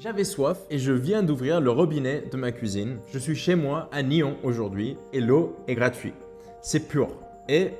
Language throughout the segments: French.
J'avais soif et je viens d'ouvrir le robinet de ma cuisine. Je suis chez moi à Nyon aujourd'hui et l'eau est gratuite. C'est pur et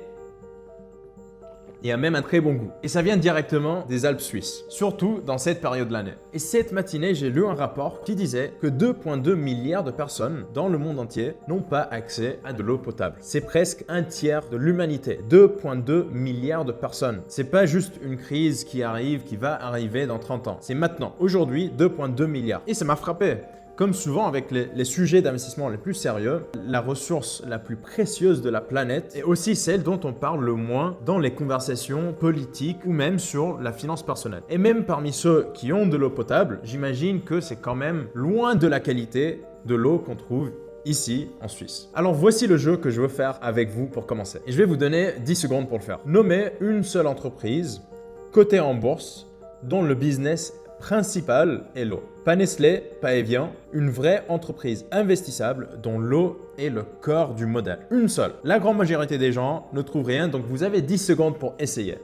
il y a même un très bon goût. Et ça vient directement des Alpes suisses, surtout dans cette période de l'année. Et cette matinée, j'ai lu un rapport qui disait que 2,2 milliards de personnes dans le monde entier n'ont pas accès à de l'eau potable. C'est presque un tiers de l'humanité. 2,2 milliards de personnes. C'est pas juste une crise qui arrive, qui va arriver dans 30 ans. C'est maintenant. Aujourd'hui, 2,2 milliards. Et ça m'a frappé. Comme souvent avec les sujets d'investissement les plus sérieux, la ressource la plus précieuse de la planète est aussi celle dont on parle le moins dans les conversations politiques ou même sur la finance personnelle. Et même parmi ceux qui ont de l'eau potable, j'imagine que c'est quand même loin de la qualité de l'eau qu'on trouve ici en Suisse. Alors voici le jeu que je veux faire avec vous pour commencer. Et je vais vous donner 10 secondes pour le faire. Nommez une seule entreprise cotée en bourse dont le business principal est l'eau. Pas Nestlé, pas Evian, une vraie entreprise investissable dont l'eau est le corps du modèle. Une seule. La grande majorité des gens ne trouvent rien, donc vous avez 10 secondes pour essayer.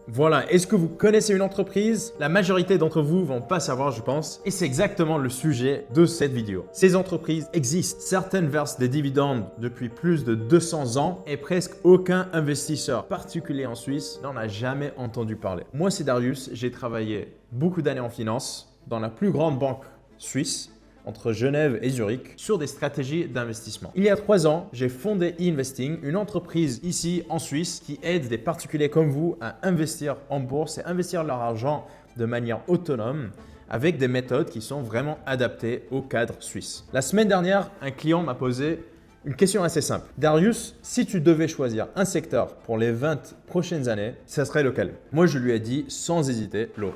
Voilà, est-ce que vous connaissez une entreprise? La majorité d'entre vous vont pas savoir, je pense, et c'est exactement le sujet de cette vidéo. Ces entreprises existent, certaines versent des dividendes depuis plus de 200 ans et presque aucun investisseur particulier en Suisse n'en a jamais entendu parler. Moi, c'est Darius, j'ai travaillé beaucoup d'années en finance dans la plus grande banque suisse, entre Genève et Zurich, sur des stratégies d'investissement. Il y a 3 ans, j'ai fondé eInvesting, une entreprise ici en Suisse qui aide des particuliers comme vous à investir en bourse et investir leur argent de manière autonome avec des méthodes qui sont vraiment adaptées au cadre suisse. La semaine dernière, un client m'a posé une question assez simple. Darius, si tu devais choisir un secteur pour les 20 prochaines années, ça serait lequel? Moi, je lui ai dit sans hésiter l'eau.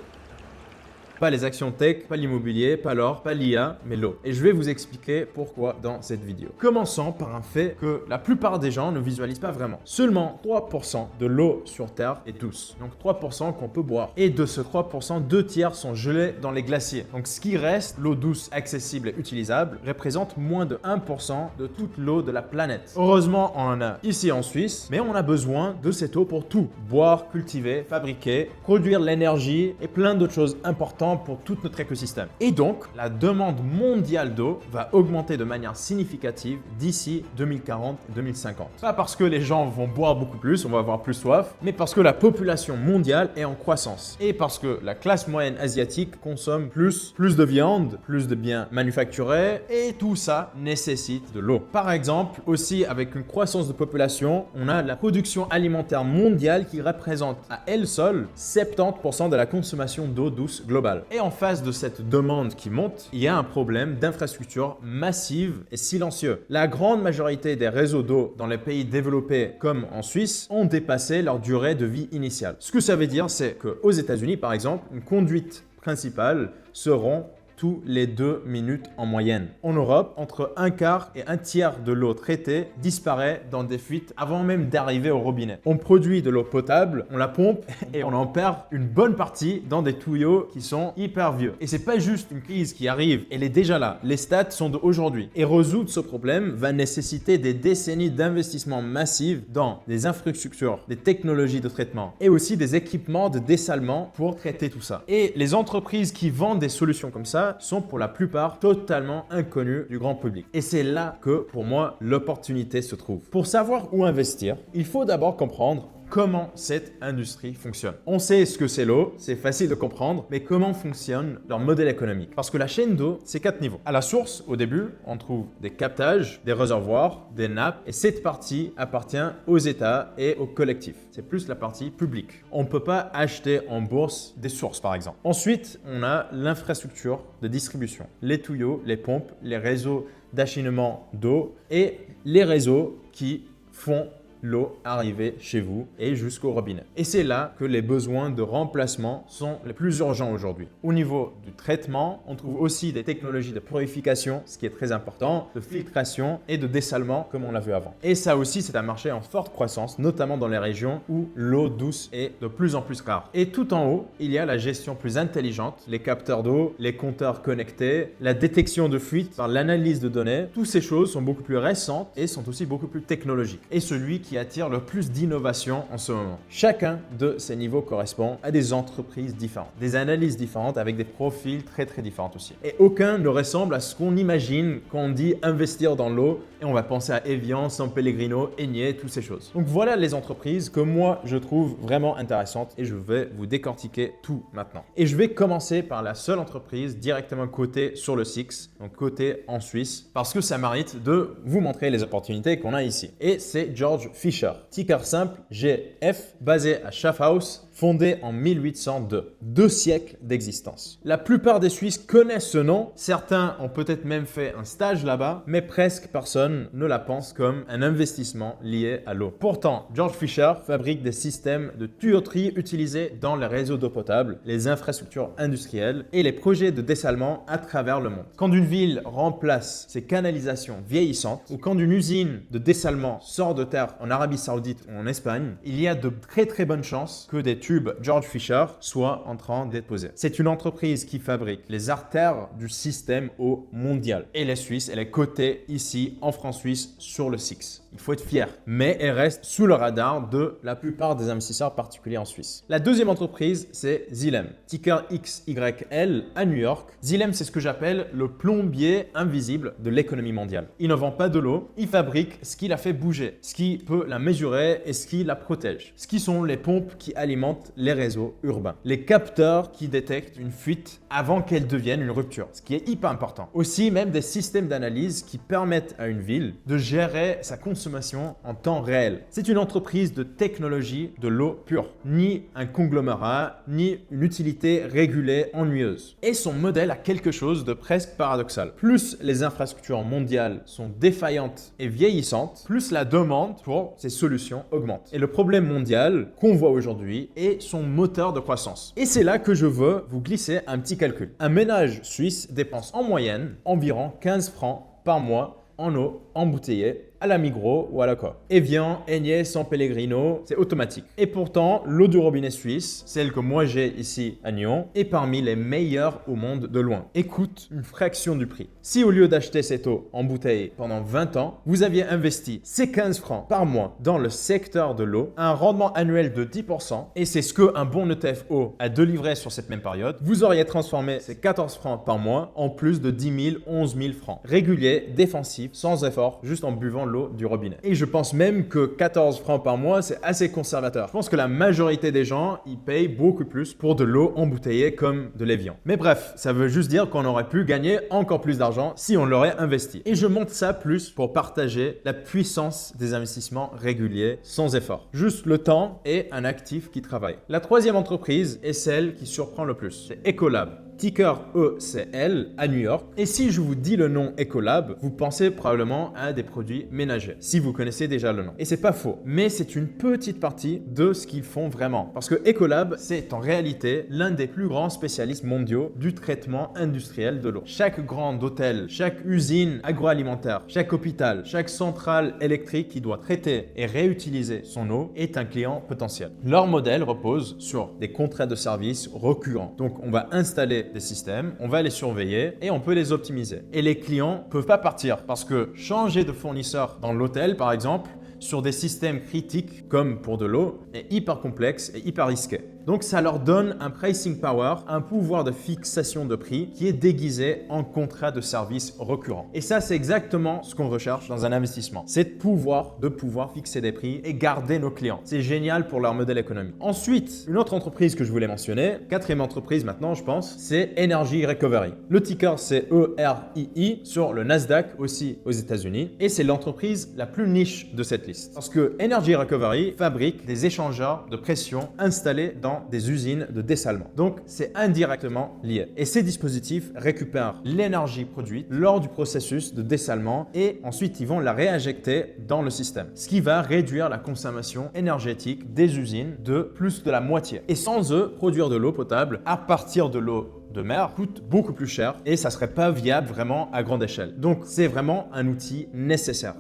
Pas les actions tech, pas l'immobilier, pas l'or, pas l'IA, mais l'eau. Et je vais vous expliquer pourquoi dans cette vidéo. Commençons par un fait que la plupart des gens ne visualisent pas vraiment. Seulement 3% de l'eau sur Terre est douce. Donc 3% qu'on peut boire. Et de ce 3%, 2 tiers sont gelés dans les glaciers. Donc ce qui reste, l'eau douce accessible et utilisable, représente moins de 1% de toute l'eau de la planète. Heureusement, on en a ici en Suisse, mais on a besoin de cette eau pour tout. Boire, cultiver, fabriquer, produire de l'énergie et plein d'autres choses importantes pour tout notre écosystème. Et donc, la demande mondiale d'eau va augmenter de manière significative d'ici 2040-2050. Pas parce que les gens vont boire beaucoup plus, on va avoir plus soif, mais parce que la population mondiale est en croissance. Et parce que la classe moyenne asiatique consomme plus de viande, plus de biens manufacturés, et tout ça nécessite de l'eau. Par exemple, aussi avec une croissance de population, on a la production alimentaire mondiale qui représente à elle seule 70% de la consommation d'eau douce globale. Et en face de cette demande qui monte, il y a un problème d'infrastructure massive et silencieux. La grande majorité des réseaux d'eau dans les pays développés comme en Suisse ont dépassé leur durée de vie initiale. Ce que ça veut dire, c'est qu'aux États-Unis, par exemple, une conduite principale se rompt tous les 2 minutes en moyenne. En Europe, entre un quart et un tiers de l'eau traitée disparaît dans des fuites avant même d'arriver au robinet. On produit de l'eau potable, on la pompe et on en perd une bonne partie dans des tuyaux qui sont hyper vieux. Et c'est pas juste une crise qui arrive, elle est déjà là. Les stats sont d'aujourd'hui. Et résoudre ce problème va nécessiter des décennies d'investissements massifs dans des infrastructures, des technologies de traitement et aussi des équipements de dessalement pour traiter tout ça. Et les entreprises qui vendent des solutions comme ça sont pour la plupart totalement inconnus du grand public. Et c'est là que, pour moi, l'opportunité se trouve. Pour savoir où investir, il faut d'abord comprendre comment cette industrie fonctionne. On sait ce que c'est l'eau, c'est facile de comprendre, mais comment fonctionne leur modèle économique? Parce que la chaîne d'eau, c'est 4 niveaux. À la source, au début, on trouve des captages, des réservoirs, des nappes, et cette partie appartient aux États et aux collectifs. C'est plus la partie publique. On ne peut pas acheter en bourse des sources, par exemple. Ensuite, on a l'infrastructure de distribution, les tuyaux, les pompes, les réseaux d'acheminement d'eau et les réseaux qui font l'eau arriver chez vous et jusqu'au robinet. Et c'est là que les besoins de remplacement sont les plus urgents aujourd'hui. Au niveau du traitement, on trouve aussi des technologies de purification, ce qui est très important, de filtration et de dessalement comme on l'a vu avant. Et ça aussi, c'est un marché en forte croissance, notamment dans les régions où l'eau douce est de plus en plus rare. Et tout en haut, il y a la gestion plus intelligente, les capteurs d'eau, les compteurs connectés, la détection de fuite par l'analyse de données. Toutes ces choses sont beaucoup plus récentes et sont aussi beaucoup plus technologiques. Et celui qui attire le plus d'innovation en ce moment. Chacun de ces niveaux correspond à des entreprises différentes, des analyses différentes avec des profils très différents aussi. Et aucun ne ressemble à ce qu'on imagine quand on dit investir dans l'eau et on va penser à Evian, San Pellegrino, Eni, toutes ces choses. Donc voilà les entreprises que moi je trouve vraiment intéressantes et je vais vous décortiquer tout maintenant. Et je vais commencer par la seule entreprise directement cotée sur le SIX, donc cotée en Suisse, parce que ça mérite de vous montrer les opportunités qu'on a ici. Et c'est Georg Fischer, ticker simple GF, basé à Schaffhaus, fondé en 1802. 2 siècles d'existence. La plupart des Suisses connaissent ce nom, certains ont peut-être même fait un stage là-bas, mais presque personne ne la pense comme un investissement lié à l'eau. Pourtant, Georg Fischer fabrique des systèmes de tuyauterie utilisés dans les réseaux d'eau potable, les infrastructures industrielles et les projets de dessalement à travers le monde. Quand une ville remplace ses canalisations vieillissantes ou quand une usine de dessalement sort de terre en Arabie Saoudite ou en Espagne, il y a de très bonnes chances que des tubes Georg Fischer soient en train d'être posés. C'est une entreprise qui fabrique les artères du système eau mondial. Et les Suisses, elle est cotée ici en France-Suisse sur le SIX. Il faut être fier. Mais elle reste sous le radar de la plupart des investisseurs particuliers en Suisse. La deuxième entreprise, c'est Xylem. Ticker XYL à New York. Xylem, c'est ce que j'appelle le plombier invisible de l'économie mondiale. Il ne vend pas de l'eau, il fabrique ce qui la fait bouger, ce qui peut la mesurer et ce qui la protège. Ce qui sont les pompes qui alimentent les réseaux urbains. Les capteurs qui détectent une fuite avant qu'elle devienne une rupture, ce qui est hyper important. Aussi, même des systèmes d'analyse qui permettent à une ville de gérer sa consommation en temps réel. C'est une entreprise de technologie de l'eau pure, ni un conglomérat, ni une utilité régulée ennuyeuse. Et son modèle a quelque chose de presque paradoxal. Plus les infrastructures mondiales sont défaillantes et vieillissantes, plus la demande pour ces solutions augmente. Et le problème mondial qu'on voit aujourd'hui est son moteur de croissance. Et c'est là que je veux vous glisser un petit calcul. Un ménage suisse dépense en moyenne environ 15 francs par mois en eau embouteillée à la Migros ou à la Coop. Evian, Eni, San Pellegrino, c'est automatique. Et pourtant, l'eau du robinet suisse, celle que moi j'ai ici à Nyon, est parmi les meilleures au monde de loin et coûte une fraction du prix. Si au lieu d'acheter cette eau en bouteille pendant 20 ans, vous aviez investi ces 15 francs par mois dans le secteur de l'eau, un rendement annuel de 10%, et c'est ce qu'un bon ETF eau a délivré sur cette même période, vous auriez transformé ces 14 francs par mois en plus de 10 000, 11 000 francs. Régulier, défensif, sans effort, juste en buvant l'eau du robinet. Et je pense même que 14 francs par mois, c'est assez conservateur. Je pense que la majorité des gens, ils payent beaucoup plus pour de l'eau embouteillée comme de l'Evian. Mais bref, ça veut juste dire qu'on aurait pu gagner encore plus d'argent si on l'aurait investi. Et je montre ça plus pour partager la puissance des investissements réguliers sans effort. Juste le temps et un actif qui travaille. La troisième entreprise est celle qui surprend le plus. C'est Ecolab. Ticker ECL à New York. Et si je vous dis le nom Ecolab, vous pensez probablement à des produits ménagers, si vous connaissez déjà le nom. Et c'est pas faux, mais c'est une petite partie de ce qu'ils font vraiment. Parce que Ecolab, c'est en réalité l'un des plus grands spécialistes mondiaux du traitement industriel de l'eau. Chaque grand hôtel, chaque usine agroalimentaire, chaque hôpital, chaque centrale électrique qui doit traiter et réutiliser son eau est un client potentiel. Leur modèle repose sur des contrats de services récurrents. Donc on va installer des systèmes, on va les surveiller et on peut les optimiser. Et les clients ne peuvent pas partir parce que changer de fournisseur dans l'hôtel, par exemple, sur des systèmes critiques comme pour de l'eau, est hyper complexe et hyper risqué. Donc ça leur donne un pricing power, un pouvoir de fixation de prix qui est déguisé en contrat de service récurrent. Et ça, c'est exactement ce qu'on recherche dans un investissement. C'est de pouvoir fixer des prix et garder nos clients. C'est génial pour leur modèle économique. Ensuite, une autre entreprise que je voulais mentionner, quatrième entreprise maintenant, je pense, c'est Energy Recovery. Le ticker, c'est ERII sur le Nasdaq, aussi aux États-Unis. Et c'est l'entreprise la plus niche de cette liste. Parce que Energy Recovery fabrique des échangeurs de pression installés dans des usines de dessalement. Donc, c'est indirectement lié. Et ces dispositifs récupèrent l'énergie produite lors du processus de dessalement et ensuite, ils vont la réinjecter dans le système. Ce qui va réduire la consommation énergétique des usines de plus de la moitié. Et sans eux, produire de l'eau potable à partir de l'eau de mer coûte beaucoup plus cher et ça serait pas viable vraiment à grande échelle. Donc c'est vraiment un outil nécessaire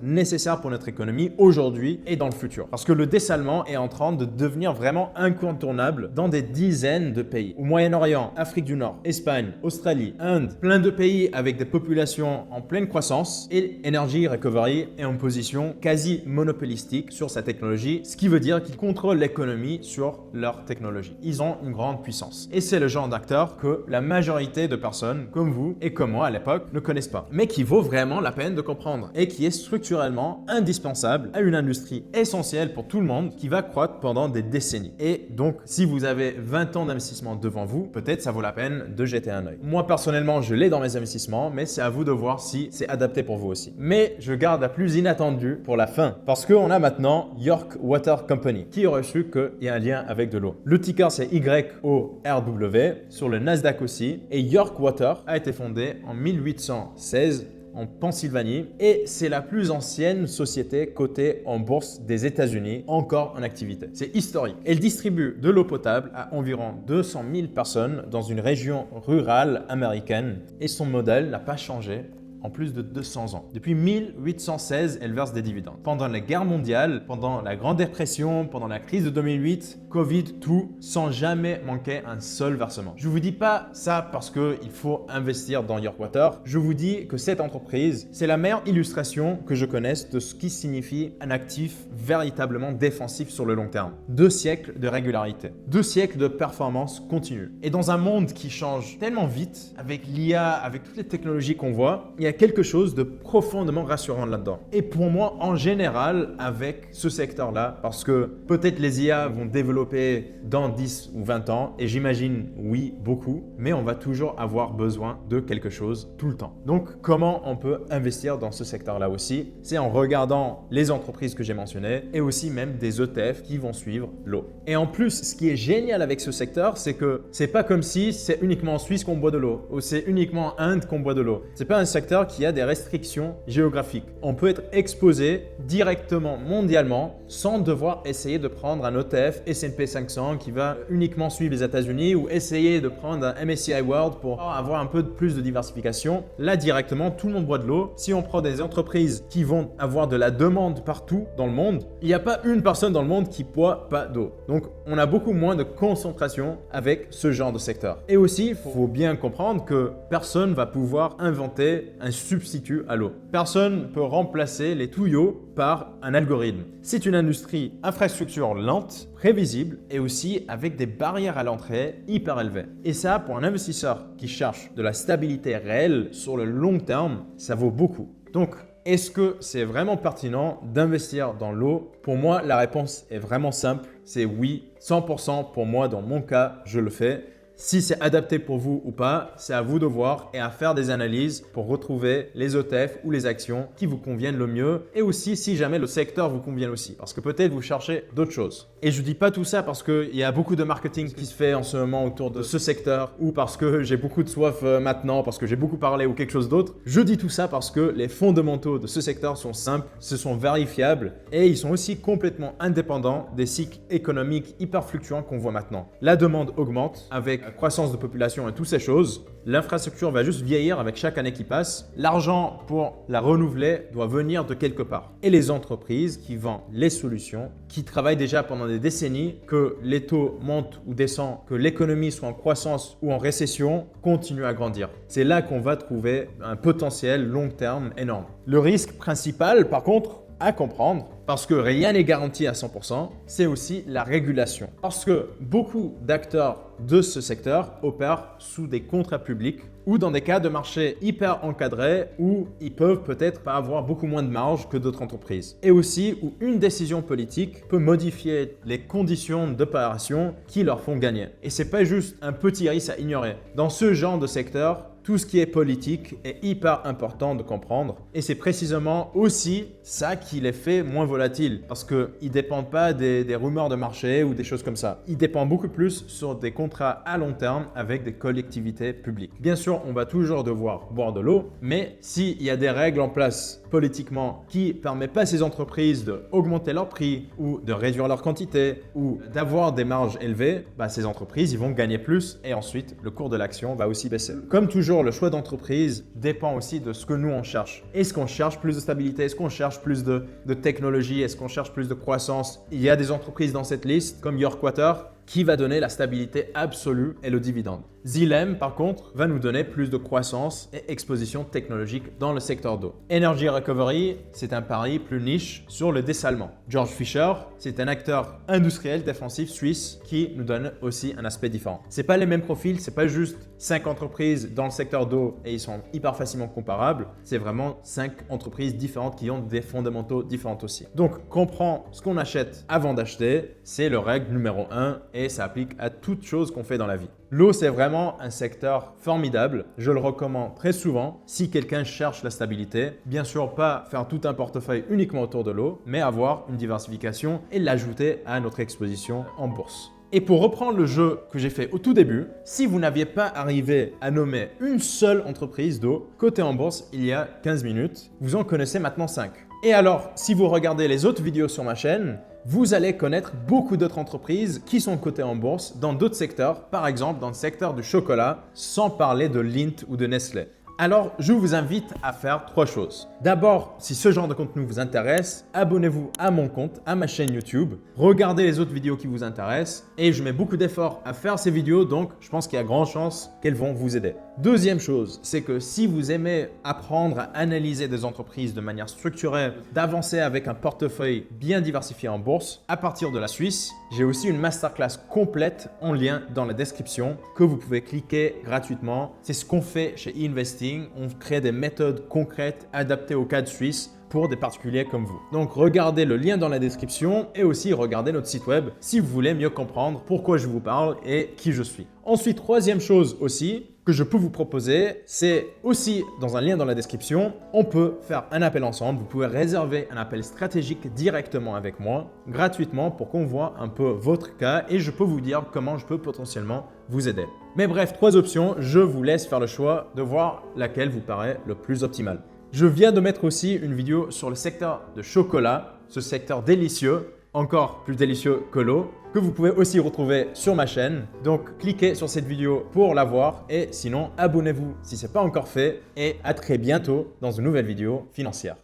pour notre économie aujourd'hui et dans le futur. Parce que le dessalement est en train de devenir vraiment incontournable dans des dizaines de pays. Au Moyen-Orient, Afrique du Nord, Espagne, Australie, Inde, plein de pays avec des populations en pleine croissance et Energy Recovery est en position quasi monopolistique sur sa technologie, ce qui veut dire qu'ils contrôlent l'économie sur leur technologie. Ils ont une grande puissance. Et c'est le genre d'acteur que la majorité de personnes comme vous et comme moi à l'époque ne connaissent pas, mais qui vaut vraiment la peine de comprendre et qui est structurellement indispensable à une industrie essentielle pour tout le monde qui va croître pendant des décennies. Et donc, si vous avez 20 ans d'investissement devant vous, peut-être ça vaut la peine de jeter un œil. Moi, personnellement, je l'ai dans mes investissements, mais c'est à vous de voir si c'est adapté pour vous aussi. Mais je garde la plus inattendue pour la fin, parce qu'on a maintenant York Water Company, qui a reçu qu'il y a un lien avec de l'eau. Le ticker, c'est YORW, sur le Nasdaq aussi, et York Water a été fondé en 1816 en Pennsylvanie et c'est la plus ancienne société cotée en bourse des États-Unis encore en activité. C'est historique. Elle distribue de l'eau potable à environ 200 000 personnes dans une région rurale américaine et son modèle n'a pas changé en plus de 200 ans. Depuis 1816, elle verse des dividendes. Pendant la guerre mondiale, pendant la Grande Dépression, pendant la crise de 2008, Covid, tout, sans jamais manquer un seul versement. Je ne vous dis pas ça parce qu'il faut investir dans York Water. Je vous dis que cette entreprise, c'est la meilleure illustration que je connaisse de ce qui signifie un actif véritablement défensif sur le long terme. 2 siècles de régularité, 2 siècles de performance continue. Et dans un monde qui change tellement vite, avec l'IA, avec toutes les technologies qu'on voit, il y a quelque chose de profondément rassurant là-dedans. Et pour moi, en général, avec ce secteur-là, parce que peut-être les IA vont développer dans 10 ou 20 ans, et j'imagine, oui, beaucoup, mais on va toujours avoir besoin de quelque chose tout le temps. Donc, comment on peut investir dans ce secteur-là aussi? C'est en regardant les entreprises que j'ai mentionnées et aussi même des ETF qui vont suivre l'eau. Et en plus, ce qui est génial avec ce secteur, c'est que c'est pas comme si c'est uniquement en Suisse qu'on boit de l'eau ou c'est uniquement en Inde qu'on boit de l'eau. C'est pas un secteur qui a des restrictions géographiques. On peut être exposé directement mondialement sans devoir essayer de prendre un ETF S&P 500 qui va uniquement suivre les États-Unis ou essayer de prendre un MSCI World pour avoir un peu plus de diversification. Là, directement, tout le monde boit de l'eau. Si on prend des entreprises qui vont avoir de la demande partout dans le monde, il n'y a pas une personne dans le monde qui boit pas d'eau. Donc, on a beaucoup moins de concentration avec ce genre de secteur. Et aussi, il faut bien comprendre que personne va pouvoir inventer un substitut à l'eau. Personne ne peut remplacer les tuyaux par un algorithme. C'est une industrie infrastructure lente, prévisible et aussi avec des barrières à l'entrée hyper élevées. Et ça, pour un investisseur qui cherche de la stabilité réelle sur le long terme, ça vaut beaucoup. Donc, est-ce que c'est vraiment pertinent d'investir dans l'eau? Pour moi, la réponse est vraiment simple. C'est oui, 100% pour moi, dans mon cas, je le fais. Si c'est adapté pour vous ou pas, c'est à vous de voir et à faire des analyses pour retrouver les ETF ou les actions qui vous conviennent le mieux et aussi si jamais le secteur vous convient aussi parce que peut-être vous cherchez d'autres choses. Et je dis pas tout ça parce qu'il y a beaucoup de marketing qui se fait en ce moment autour de ce secteur ou parce que j'ai beaucoup de soif maintenant, parce que j'ai beaucoup parlé ou quelque chose d'autre. Je dis tout ça parce que les fondamentaux de ce secteur sont simples, ce sont vérifiables et ils sont aussi complètement indépendants des cycles économiques hyper fluctuants qu'on voit maintenant. La demande augmente avec croissance de population et toutes ces choses. L'infrastructure va juste vieillir avec chaque année qui passe. L'argent pour la renouveler doit venir de quelque part. Et les entreprises qui vendent les solutions, qui travaillent déjà pendant des décennies, que les taux montent ou descendent, que l'économie soit en croissance ou en récession, continuent à grandir. C'est là qu'on va trouver un potentiel long terme énorme. Le risque principal, par contre, à comprendre, parce que rien n'est garanti à 100%, c'est aussi la régulation. Parce que beaucoup d'acteurs de ce secteur opèrent sous des contrats publics ou dans des cas de marché hyper encadrés où ils peuvent peut-être pas avoir beaucoup moins de marge que d'autres entreprises. Et aussi où une décision politique peut modifier les conditions d'opération qui leur font gagner. Et c'est pas juste un petit risque à ignorer. Dans ce genre de secteur, tout ce qui est politique est hyper important de comprendre et c'est précisément aussi ça qui les fait moins volatiles. volatile parce qu'ils ne dépendent pas des rumeurs de marché ou des choses comme ça. Ils dépendent beaucoup plus sur des contrats à long terme avec des collectivités publiques. Bien sûr, on va toujours devoir boire de l'eau, mais s'il y a des règles en place politiquement qui ne permettent pas à ces entreprises d'augmenter leur prix ou de réduire leur quantité ou d'avoir des marges élevées, ces entreprises ils vont gagner plus et ensuite le cours de l'action va aussi baisser. Comme toujours, le choix d'entreprise dépend aussi de ce que nous on cherche. Est-ce qu'on cherche plus de stabilité? Est-ce qu'on cherche plus de technologie? Est-ce qu'on cherche plus de croissance? Il y a des entreprises dans cette liste comme Yorkwater qui va donner la stabilité absolue et le dividende. Xylem, par contre, va nous donner plus de croissance et exposition technologique dans le secteur d'eau. Energy Recovery, c'est un pari plus niche sur le dessalement. Georg Fischer, c'est un acteur industriel défensif suisse qui nous donne aussi un aspect différent. C'est pas les mêmes profils, c'est pas juste 5 entreprises dans le secteur d'eau et ils sont hyper facilement comparables. C'est vraiment 5 entreprises différentes qui ont des fondamentaux différents aussi. Donc, comprends ce qu'on achète avant d'acheter, c'est le règle numéro 1 et ça applique à toute chose qu'on fait dans la vie. L'eau, c'est vraiment un secteur formidable. Je le recommande très souvent si quelqu'un cherche la stabilité. Bien sûr, pas faire tout un portefeuille uniquement autour de l'eau, mais avoir une diversification et l'ajouter à notre exposition en bourse. Et pour reprendre le jeu que j'ai fait au tout début, si vous n'aviez pas arrivé à nommer une seule entreprise d'eau cotée en bourse il y a 15 minutes, vous en connaissez maintenant 5. Et alors, si vous regardez les autres vidéos sur ma chaîne, vous allez connaître beaucoup d'autres entreprises qui sont cotées en bourse dans d'autres secteurs, par exemple dans le secteur du chocolat, sans parler de Lindt ou de Nestlé. Alors, je vous invite à faire 3 choses. D'abord, si ce genre de contenu vous intéresse, abonnez-vous à mon compte, à ma chaîne YouTube, regardez les autres vidéos qui vous intéressent et je mets beaucoup d'efforts à faire ces vidéos, donc je pense qu'il y a grande chance qu'elles vont vous aider. Deuxième chose, c'est que si vous aimez apprendre à analyser des entreprises de manière structurée, d'avancer avec un portefeuille bien diversifié en bourse, à partir de la Suisse, j'ai aussi une masterclass complète en lien dans la description que vous pouvez cliquer gratuitement. C'est ce qu'on fait chez eInvesting. On crée des méthodes concrètes adaptées au cadre suisse pour des particuliers comme vous. Donc regardez le lien dans la description et aussi regardez notre site web si vous voulez mieux comprendre pourquoi je vous parle et qui je suis. Ensuite, troisième chose aussi que je peux vous proposer, c'est aussi dans un lien dans la description, on peut faire un appel ensemble. Vous pouvez réserver un appel stratégique directement avec moi, gratuitement, pour qu'on voit un peu votre cas et je peux vous dire comment je peux potentiellement vous aider. Mais bref, 3 options, je vous laisse faire le choix de voir laquelle vous paraît le plus optimale. Je viens de mettre aussi une vidéo sur le secteur de chocolat, ce secteur délicieux, encore plus délicieux que l'eau, que vous pouvez aussi retrouver sur ma chaîne. Donc, cliquez sur cette vidéo pour la voir et sinon, abonnez-vous si ce n'est pas encore fait et à très bientôt dans une nouvelle vidéo financière.